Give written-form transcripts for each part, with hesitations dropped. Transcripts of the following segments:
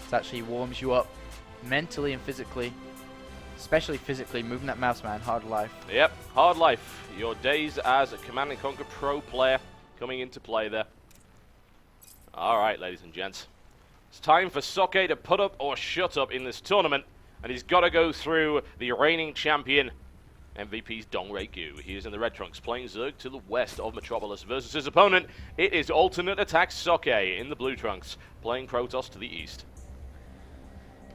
It actually warms you up mentally and physically. Especially physically, moving that mouse, man. Hard life. Yep, hard life. Your days as a Command & Conquer Pro player coming into play there. Alright, ladies and gents. It's time for Socke to put up or shut up in this tournament. And he's got to go through the reigning champion, MVP's Dongraegu. He is in the red trunks, playing Zerg to the west of Metropolis versus his opponent. It is alternate attack Socke in the blue trunks, playing Protoss to the east.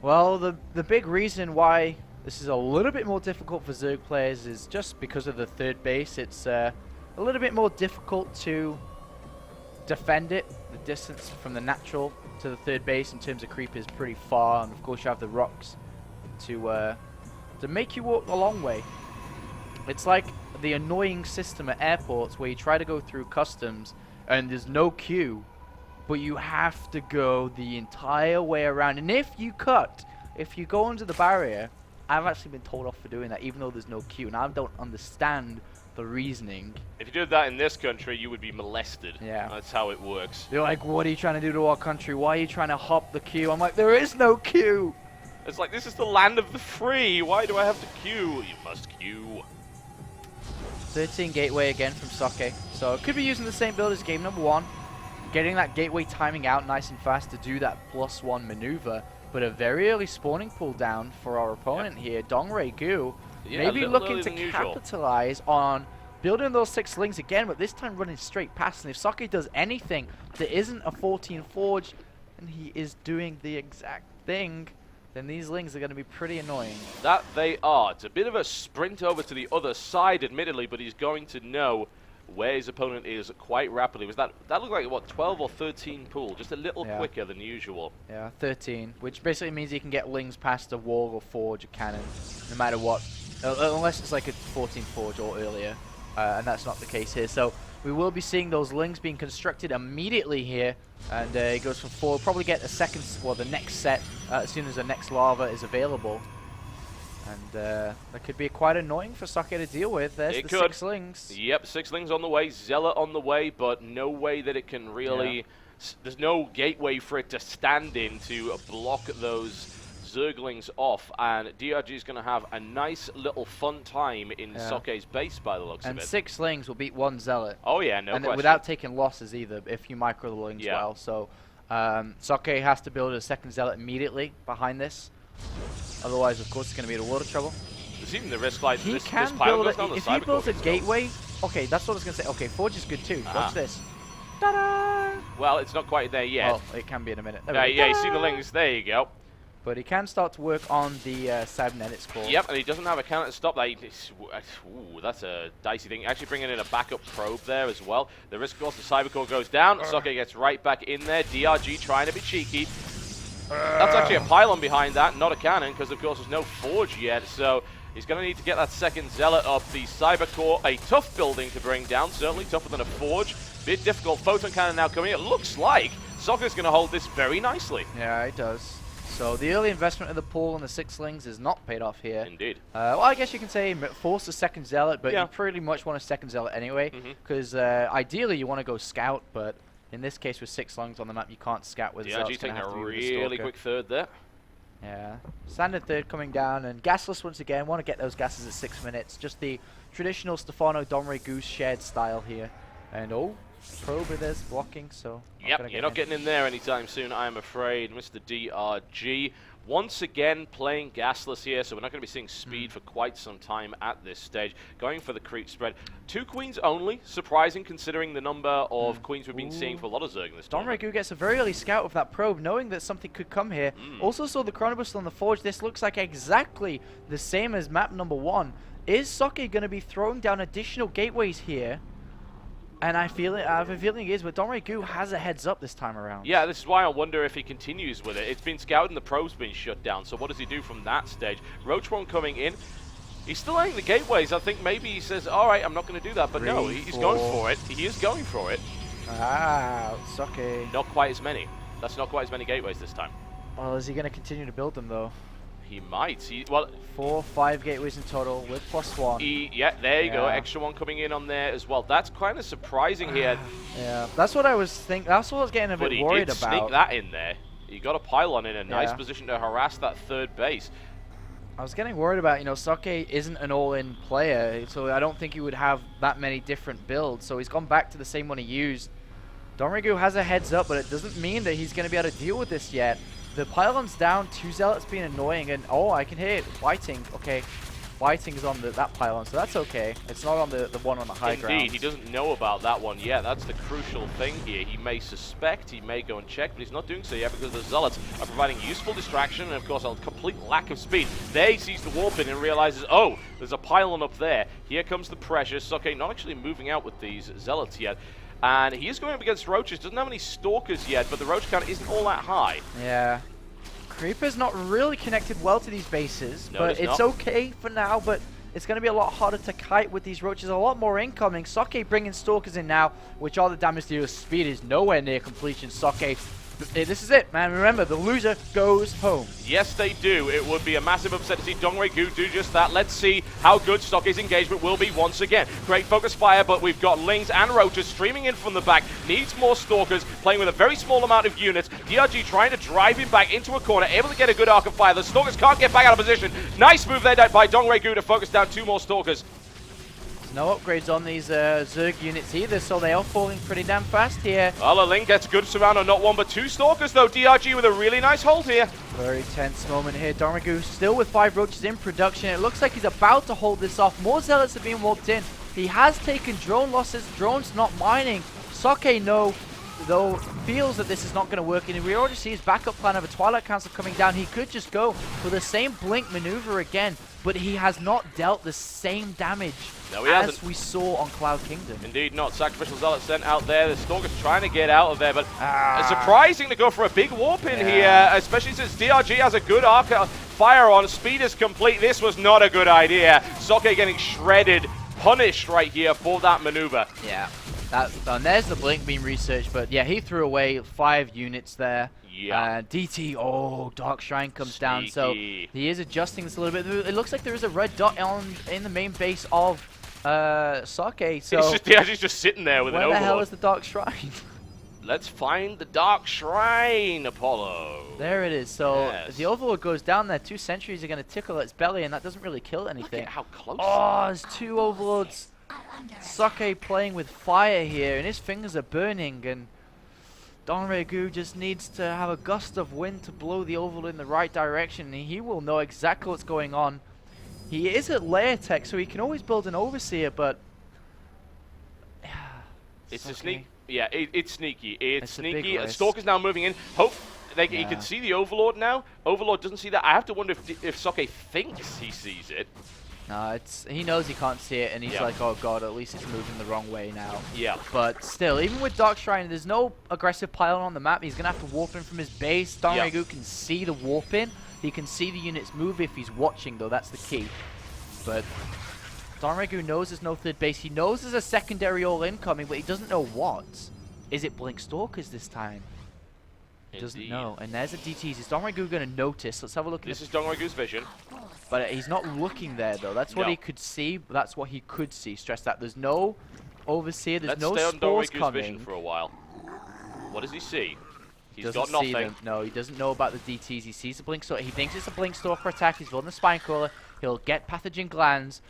Well, the big reason why this is a little bit more difficult for Zerg players is just because of the third base. It's a little bit more difficult to defend it. The distance from the natural to the third base in terms of creep is pretty far, and of course you have the rocks to make you walk a long way. It's like the annoying system at airports where you try to go through customs and there's no queue, but you have to go the entire way around. And if you go under the barrier, I've actually been told off for doing that, even though there's no queue, and I don't understand the reasoning. If you did that in this country, you would be molested. Yeah. That's how it works. They're like, what are you trying to do to our country? Why are you trying to hop the queue? I'm like, there is no queue. It's like, this is the land of the free. Why do I have to queue? You must queue. 13 gateway again from Socke. So could be using the same build as game number 1. Getting that gateway timing out nice and fast to do that +1 maneuver. But a very early spawning pull down for our opponent here, Dongraegu. Yeah, maybe looking to capitalize on building those 6 slings again, but this time running straight past. And if Socke does anything that isn't a 14 forge, and he is doing the exact thing, then these lings are going to be pretty annoying. That they are. It's a bit of a sprint over to the other side, admittedly, but he's going to know where his opponent is quite rapidly. Was that looked like, what, 12 or 13 pool? Just a little quicker than usual. Yeah, 13, which basically means he can get lings past a wall or forge or cannon, no matter what. Unless it's like a 14 forge or earlier, and that's not the case here. So we will be seeing those lings being constructed immediately here, and he goes for 4. Probably get a second, well, the next set as soon as the next lava is available. And that could be quite annoying for Socke to deal with. There's the 6 slings. Yep, 6 slings on the way, Zealot on the way, but no way that it can really... Yeah. There's no gateway for it to stand in to block those Zerglings off, and DRG is going to have a nice little fun time in Socke's base by the looks of it. And 6 slings will beat 1 Zealot. Oh yeah, no question. Without taking losses either, if you micro the lings well. So Socke has to build a second Zealot immediately behind this. Otherwise, of course, it's going to be in a lot of trouble. There's even the risk like he this can pile build goes down the if he builds a goes. gateway. Okay, that's what I was going to say. Okay, Forge is good too. Watch this. Ta-da! Well, it's not quite there yet. Well, it can be in a minute. Yeah, you see the lings. There you go. But he can start to work on the cybernetics core. Yep, and he doesn't have a counter to stop that. Ooh, that's a dicey thing. Actually bringing in a backup probe there as well. The risk, of course, the cyber core goes down. Socke gets right back in there. DRG trying to be cheeky. That's actually a pylon behind that, not a cannon, because of course there's no forge yet. So he's going to need to get that second Zealot up. The cyber core, a tough building to bring down, certainly tougher than a forge. Bit difficult. Photon cannon now coming. It looks like Socke's going to hold this very nicely. Yeah, it does. So the early investment of the pool and the 6 slings is not paid off here. Indeed. Well, I guess you can say force a second Zealot, but you pretty much want a second Zealot anyway, because ideally you want to go scout, but in this case with 6 slings on the map, you can't scout with Zealot. DRG taking a really quick third there. Yeah. Standard third coming down, and gasless once again. Want to get those gases at 6 minutes. Just the traditional Stefano Dongraegu shared style here. And probe is blocking, so... Yep, you're not getting in there anytime soon, I'm afraid. Mr. DRG once again playing gasless here, so we're not going to be seeing speed for quite some time at this stage. Going for the creep spread. 2 queens only, surprising considering the number of queens we've been seeing for a lot of Zerg in this tournament. Dongraegu gets a very early scout with that probe, knowing that something could come here. Also saw the Chronobus on the Forge. This looks like exactly the same as map number 1. Is Socke going to be throwing down additional gateways here? And I have a feeling it is, but Dongraegu has a heads up this time around. Yeah, this is why I wonder if he continues with it. It's been scouted and the probe's been shut down, so what does he do from that stage? Roach one coming in. He's still eyeing the gateways. I think maybe he says, all right, I'm not going to do that, but no, he's going for it. He is going for it. Ah, Socke. Not quite as many. That's not quite as many gateways this time. Well, is he going to continue to build them, though? He might. Well, 4, 5 gateways in total with +1. Yeah, there you go. Extra one coming in on there as well. That's kind of surprising here. Yeah, that's what I was thinking. That's what I was getting a bit worried about. But he did sneak that in there. You got a pylon in a nice Yeah. position to harass that third base. I was getting worried about, you know, Socke isn't an all-in player, so I don't think he would have that many different builds. So he's gone back to the same one he used. Dongraegu has a heads up, but it doesn't mean that he's going to be able to deal with this yet. The pylon's down, 2 zealots being annoying, and oh, I can hear it. Whiting. Okay, Whiting is on that pylon, so that's okay. It's not on the one on the high ground. Indeed, he doesn't know about that one yet. That's the crucial thing here. He may suspect, he may go and check, but he's not doing so yet because the zealots are providing useful distraction and, of course, a complete lack of speed. There he sees the warp in and realizes, oh, there's a pylon up there. Here comes the pressure. Socke not actually moving out with these zealots yet. And he is going up against roaches. Doesn't have any stalkers yet, but the roach count isn't all that high. Yeah. Creeper's not really connected well to these bases, No, but it's not. okay for now, but it's going to be a lot harder to kite with these roaches. A lot more incoming. Socke bringing stalkers in now, which are the damage dealers. Speed is nowhere near completion. Socke, this is it, man. Remember, the loser goes home. Yes, they do. It would be a massive upset to see Dongraegu do just that. Let's see how good Socke's engagement will be once again. Great focus fire, but we've got Lings and Roaches streaming in from the back. Needs more Stalkers, playing with a very small amount of units. DRG trying to drive him back into a corner, able to get a good arc of fire. The Stalkers can't get back out of position. Nice move there by Dongraegu to focus down 2 more Stalkers. No upgrades on these Zerg units either, so they are falling pretty damn fast here. Well, Ling gets good surround on not 1 but 2 Stalkers though. DRG with a really nice hold here. Very tense moment here. Dongraegu still with 5 roaches in production. It looks like he's about to hold this off. More zealots are being warped in. He has taken drone losses. Drone's not mining. Socke, no, though, feels that this is not going to work. And we already see his backup plan of a Twilight Council coming down. He could just go for the same blink maneuver again, but he has not dealt the same damage as we saw on Cloud Kingdom. Indeed not. Sacrificial Zealot sent out there. The Stalker's trying to get out of there, but surprising to go for a big warp in here, especially since DRG has a good arc fire on. Speed is complete. This was not a good idea. Socke getting shredded, punished right here for that maneuver. Yeah, and there's the blink being researched, but yeah, he threw away 5 units there. Yeah. DT, oh, Dark Shrine comes down, so Sneaky. he is adjusting this a little bit. It looks like there is a red dot in the main base of Socke, so He's just sitting there with an where the hell Overlord. is the Dark Shrine? Let's find the Dark Shrine, Apollo. There it is. So Yes. the Overlord goes down there. 2 sentries are going to tickle its belly, and that doesn't really kill Look anything. at how close. Oh, there's 2 Overlords. Socke playing with fire here, and his fingers are burning, and Dongraegu just needs to have a gust of wind to blow the Overlord in the right direction, and he will know exactly what's going on. He is at layer tech, so he can always build an Overseer, but It's Socke. a sneak. Yeah, it's sneaky. It's a big sneaky. risk. Stalker's now moving in. Hope he Yeah. can see the Overlord now. Overlord doesn't see that. I have to wonder if Socke thinks he sees it. No, he knows he can't see it, and he's Yeah. like, oh god, at least it's moving the wrong way now. Yeah. But still, even with Dark Shrine, there's no aggressive pylon on the map. He's going to have to warp in from his base. Dongraegu can see the warp in. He can see the units move if he's watching, though. That's the key. But Dongraegu knows there's no third base. He knows there's a secondary all-in coming, but he doesn't know what. Is it Blink Stalkers this time? He doesn't Indeed. know. And there's a DT. Is Dongraegu going to notice? Let's have a look at This this. is Dongraegu's vision. But he's not looking there, though. That's what No. he could see. That's what he could see. Stress that. There's no Overseer. There's Let's no stay on spores Dongraegu's coming. vision for a while. What does he see? He's Doesn't got nothing. see them. No, he doesn't know about the DTs. He sees the Blink Stalker. He thinks it's a Blink Stalker attack. He's building the Spine Crawler. He'll get Pathogen Glands.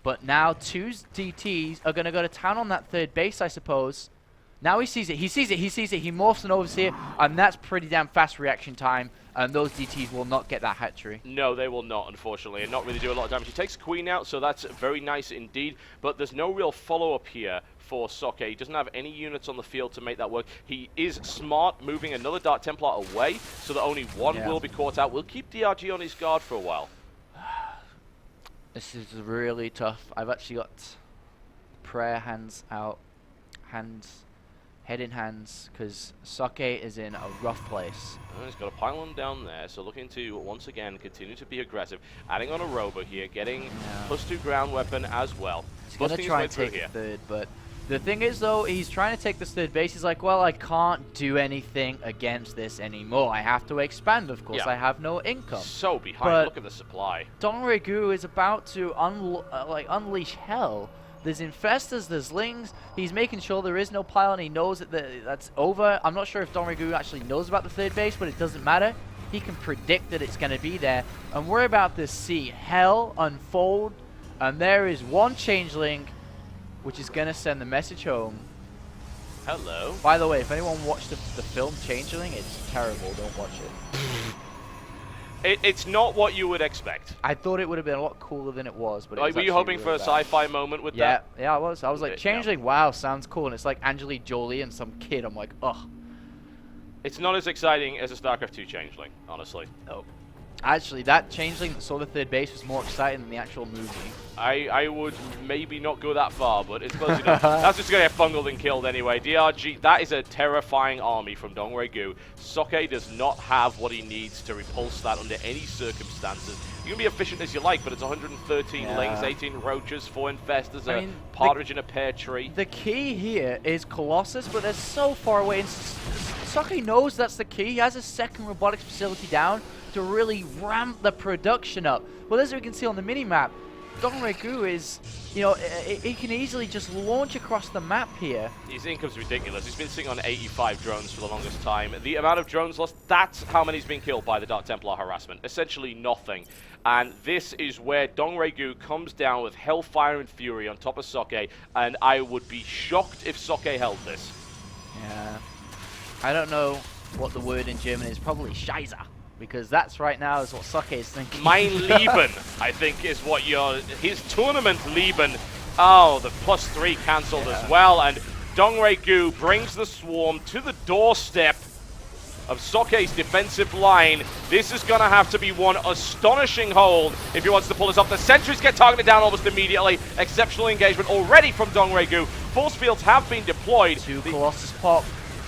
But now 2 DTs are going to go to town on that third base, I suppose. Now he sees it. He sees it. He sees it. He morphs an Overseer. And that's pretty damn fast reaction time. And those DTs will not get that hatchery. No, they will not, unfortunately, and not really do a lot of damage. He takes Queen out, so that's very nice indeed. But there's no real follow-up here for Socke. He doesn't have any units on the field to make that work. He is smart, moving another Dark Templar away, so that only 1 will be caught out. We'll keep DRG on his guard for a while. This is really tough. I've actually got prayer hands out. Head in hands, because Socke is in a rough place. And he's got a pylon down there, so looking to, once again, continue to be aggressive. Adding on a rover here, getting +2 ground weapon as well. He's going to Busting his try way and through take here. the third, but the thing is, though, he's trying to take this third base. He's like, well, I can't do anything against this anymore. I have to expand, of course. Yeah. I have no income. So behind, But look at the supply. Dongraegu is about to unleash hell There's infestors, there's lings. He's making sure there is no pile, and he knows that that's over. I'm not sure if Dongraegu actually knows about the third base, but it doesn't matter. He can predict that it's going to be there. And we're about to see hell unfold. And there is one changeling, which is going to send the message home. Hello. By the way, if anyone watched the film Changeling, it's terrible. Don't watch it. It's not what you would expect. I thought it would have been a lot cooler than it was. But Were you hoping for a sci-fi moment with that? Yeah, I was. I was like, Changeling, wow, sounds cool. And it's like Angelina Jolie and some kid. I'm like, ugh. It's not as exciting as a StarCraft 2 Changeling, honestly. Oh. Actually, that Changeling that saw the third base was more exciting than the actual movie. I would maybe not go that far, but it's close enough. That's just going to get bungled and killed anyway. DRG, that is a terrifying army from Dongraegu. Socke does not have what he needs to repulse that under any circumstances. You can be efficient as you like, but it's 113 lings, 18 roaches, 4 infestors, a partridge in a pear tree. The key here is Colossus, but they're so far away. And Socke knows that's the key. He has a second robotics facility down to really ramp the production up. Well, as we can see on the mini-map, Dongraegu is, you know, he can easily just launch across the map here. His income's ridiculous. He's been sitting on 85 drones for the longest time. The amount of drones lost, that's how many's been killed by the Dark Templar harassment. Essentially nothing. And this is where Dongraegu comes down with Hellfire and Fury on top of Socke, and I would be shocked if Socke held this. Yeah. I don't know what the word in German is, probably Scheiße. Because that's right now is what Socke is thinking. Mein Leben, I think, is what his tournament Leben. Oh, the +3 cancelled as well, and Dongraegu brings the swarm to the doorstep of Socke's defensive line. This is going to have to be one astonishing hold if he wants to pull this off. The sentries get targeted down almost immediately. Exceptional engagement already from Dongraegu. Force fields have been deployed. 2 Colossus pop,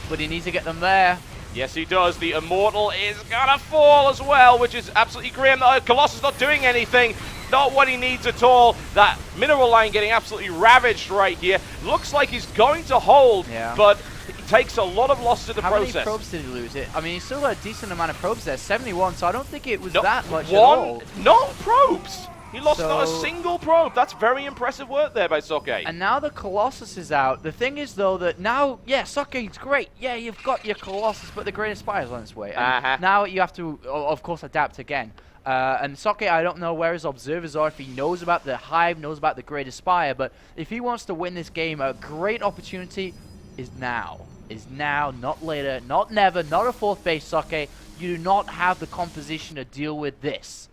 but he needs to get them there. Yes, he does. The Immortal is gonna fall as well, which is absolutely grim. Colossus not doing anything. Not what he needs at all. That mineral line getting absolutely ravaged right here. Looks like he's going to hold, but it takes a lot of loss to the process. How many probes did he lose? I mean, he still got a decent amount of probes there, 71, so I don't think it was that much at all. No probes! He lost not a single probe. That's very impressive work there by Socke. And now the Colossus is out. The thing is, though, that now, Socke's great. Yeah, you've got your Colossus, but the Great Spire's on its way. And now you have to, of course, adapt again. And Socke, I don't know where his observers are, if he knows about the Hive, knows about the Great Spire, but if he wants to win this game, a great opportunity is now. Is now, not later, not never, not a 4th base, Socke. You do not have the composition to deal with this.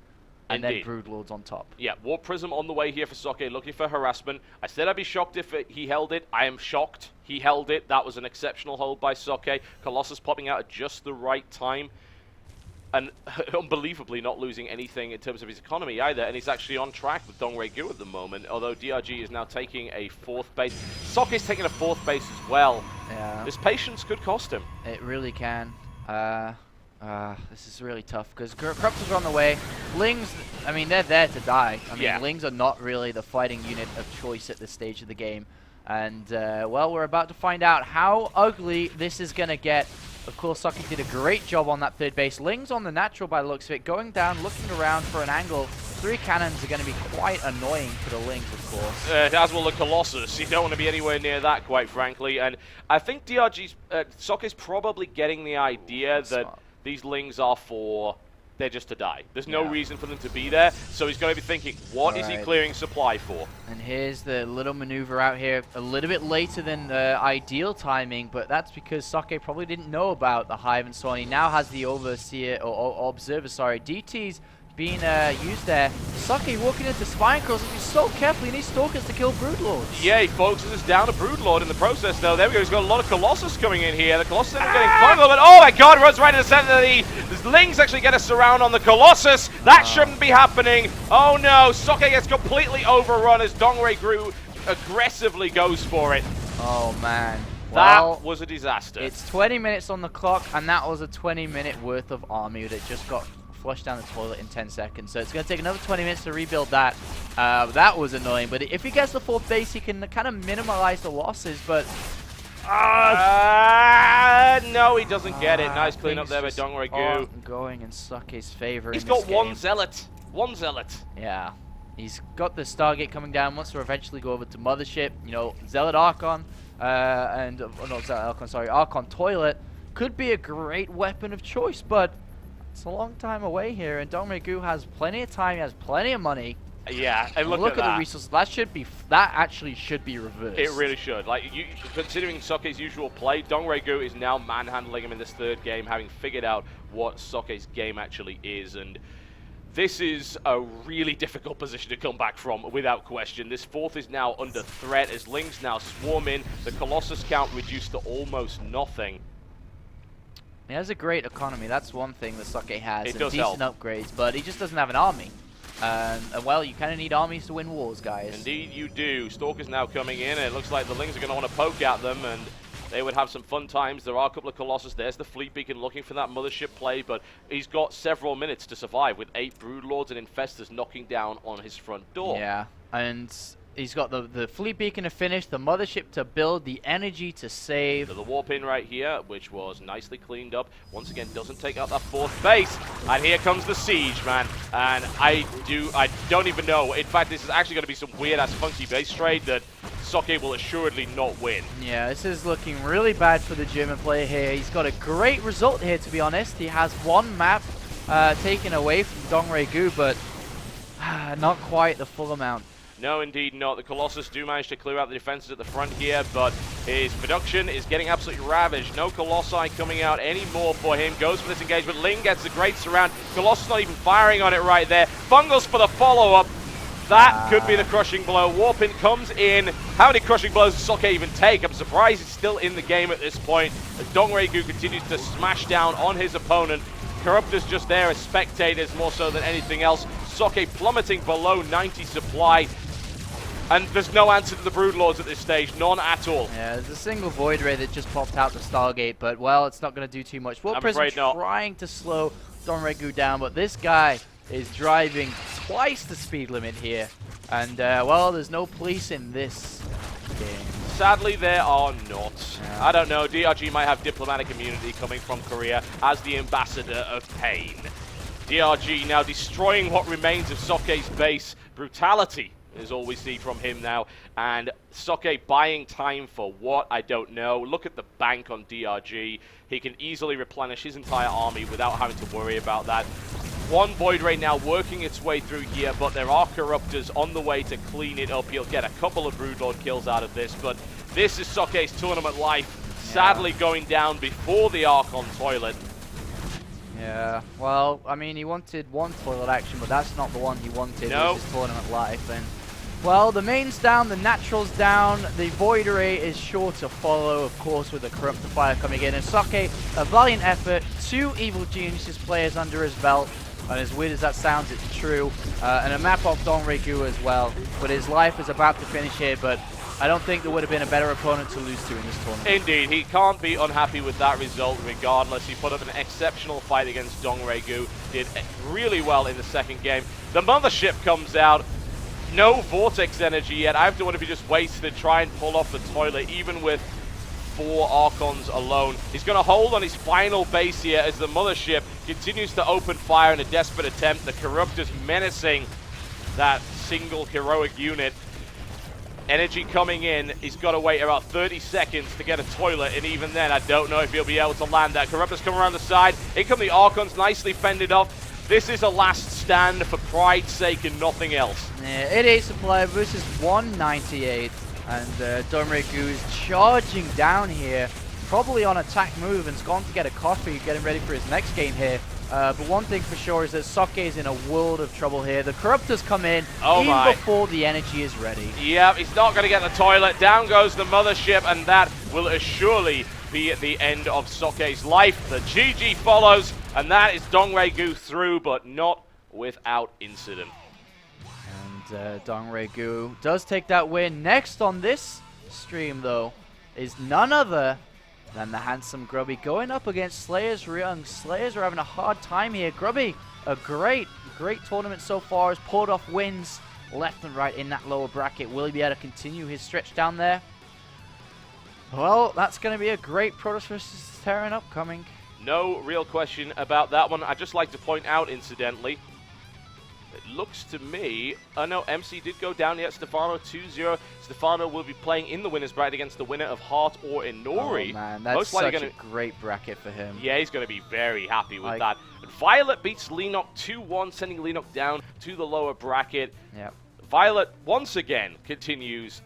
And then Broodlords on top. Yeah, Warp Prism on the way here for Socke, looking for harassment. I said I'd be shocked if he held it. I am shocked he held it. That was an exceptional hold by Socke. Colossus popping out at just the right time. And unbelievably not losing anything in terms of his economy either. And he's actually on track with Dongraegu at the moment, although DRG is now taking a 4th base. Socke is taking a 4th base as well. Yeah. This patience could cost him. It really can. This is really tough because Corruptors are on the way. Lings, I mean, they're there to die. I mean, Lings are not really the fighting unit of choice at this stage of the game. And, well, we're about to find out how ugly this is going to get. Of course, Socke did a great job on that 3rd base. Lings on the natural by the looks of it, going down, looking around for an angle. 3 cannons are going to be quite annoying for the Lings, of course. As will the Colossus. You don't want to be anywhere near that, quite frankly. And I think DRG's, Socke's probably getting the idea that these Lings are they're just to die. There's no reason for them to be there, so he's going to be thinking, what is he clearing supply for? And here's the little maneuver out here, a little bit later than the ideal timing, but that's because Socke probably didn't know about the Hive and so on. He now has the Overseer, or Observer, sorry. DT's being used there. Socke walking into Spine Cross, looking so careful. He needs Stalkers to kill Broodlords. Yeah, he focuses down a Broodlord in the process, though. There we go. He's got a lot of Colossus coming in here. The Colossus are getting bungled, but oh my god, runs right in the center. The Lings actually get a surround on the Colossus. That shouldn't be happening. Oh no, Socke gets completely overrun as Dongraegu aggressively goes for it. Oh man. That was a disaster. It's 20 minutes on the clock, and that was a 20-minute worth of army that just got flushed down the toilet in 10 seconds. So it's going to take another 20 minutes to rebuild that. That was annoying. But if he gets the 4th base, he can kind of minimize the losses. But no, he doesn't get it. Nice cleanup there by Dongraegu. Going in Socke's favor. He's got one Zealot. One Zealot. Yeah. He's got the Stargate coming down. Wants to eventually go over to Mothership. You know, Zealot Archon and not Zealot Archon, sorry, Archon Toilet could be a great weapon of choice, but it's a long time away here, and Dongraegu has plenty of time. He has plenty of money. Yeah, and look at the that. resources. That actually should be reversed. It really should. Like, considering Socke's usual play, Dongraegu is now manhandling him in this third game, having figured out what Socke's game actually is, and this is a really difficult position to come back from, without question. This fourth is now under threat as Lings now swarm in. The Colossus count reduced to almost nothing. He has a great economy. That's one thing that Socke has. It does decent help. upgrades, but he just doesn't have an army. And well, you kind of need armies to win wars, guys. Indeed you do. Stalker's now coming in, and it looks like the Lings are going to want to poke at them, and they would have some fun times. There are a couple of Colossus. There's the Fleet Beacon looking for that Mothership play, but he's got several minutes to survive with 8 Broodlords and Infestors knocking down on his front door. Yeah, and he's got the Fleet Beacon to finish, the Mothership to build, the energy to save. So the warp in right here, which was nicely cleaned up. Once again, doesn't take out that fourth base. And here comes the siege, man. And I don't even know. In fact, this is actually going to be some weird-ass funky base trade that Socke will assuredly not win. Yeah, this is looking really bad for the German player here. He's got a great result here, to be honest. He has one map taken away from Dongraegu, but not quite the full amount. No, indeed not. The Colossus do manage to clear out the defenses at the front here, but his production is getting absolutely ravaged. No Colossi coming out anymore for him. Goes for this engagement. Ling gets a great surround. Colossus not even firing on it right there. Fungals for the follow-up. That could be the crushing blow. Warpin comes in. How many crushing blows does Socke even take? I'm surprised he's still in the game at this point. As Dongraegu continues to smash down on his opponent. Corruptors just there as spectators more so than anything else. Socke plummeting below 90 supply. And there's no answer to the Broodlords at this stage, none at all. Yeah, there's a single Void Ray that just popped out the Stargate, but, well, it's not going to do too much. Warp Prism trying to slow Dongraegu down, but this guy is driving twice the speed limit here. And, well, there's no police in this game. Sadly, there are not. Yeah. I don't know, DRG might have diplomatic immunity coming from Korea as the ambassador of pain. DRG now destroying what remains of Socke's base. Brutality is all we see from him now, and Socke buying time for what? I don't know. Look at the bank on DRG. He can easily replenish his entire army without having to worry about that. One Void Ray now working its way through here, but there are Corruptors on the way to clean it up. He'll get a couple of Broodlord kills out of this, but this is Socke's tournament life, sadly going down before the Archon Toilet. Yeah, well, I mean, he wanted one toilet action, but that's not the one he wanted. No. His tournament life. And, well, the main's down, the natural's down, the Void Ray is sure to follow, of course, with the Corruptor Fire coming in. And Socke, a valiant effort, 2 Evil Geniuses players under his belt, and as weird as that sounds, it's true. And a map of Dongraegu as well, but his life is about to finish here, but I don't think there would have been a better opponent to lose to in this tournament. Indeed, he can't be unhappy with that result regardless. He put up an exceptional fight against Dongraegu, did really well in the second game. The Mothership comes out, no Vortex energy yet. I have to wonder if he just waits to try and pull off the toilet, even with 4 Archons alone. He's going to hold on his final base here as the Mothership continues to open fire in a desperate attempt. The Corruptors menacing that single heroic unit. Energy coming in, he's got to wait about 30 seconds to get a toilet, and even then, I don't know if he'll be able to land that. Corruptors come around the side, in come the Archons, nicely fended off. This is a last stand for pride's sake and nothing else. Yeah, 88 supply versus 198, and Dongraegu is charging down here, probably on attack move, and's gone to get a coffee, getting ready for his next game here. But one thing for sure is that Socke is in a world of trouble here. The Corruptors come in even before the energy is ready. Yeah, he's not going to get the toilet. Down goes the Mothership, and that will surely be at the end of Socke's life. The GG follows, and that is Dongraegu through, but not without incident. And Dongraegu does take that win. Next on this stream, though, is none other than the handsome Grubby going up against Slayers Young. Slayers are having a hard time here. Grubby, a great tournament so far, has pulled off wins left and right in that lower bracket. Will he be able to continue his stretch down there? Well, that's going to be a great Protoss versus Terran upcoming. No real question about that one. I'd just like to point out, incidentally, It looks to me... Oh no, MC did go down yet. Stefano 2-0. Stefano will be playing in the winner's bracket against the winner of Hart or Inori. Oh man, that's such a great bracket for him. Yeah, he's going to be very happy with that. And Violet beats Lenok 2-1, sending Lenok down to the lower bracket. Yep. Violet, once again, continues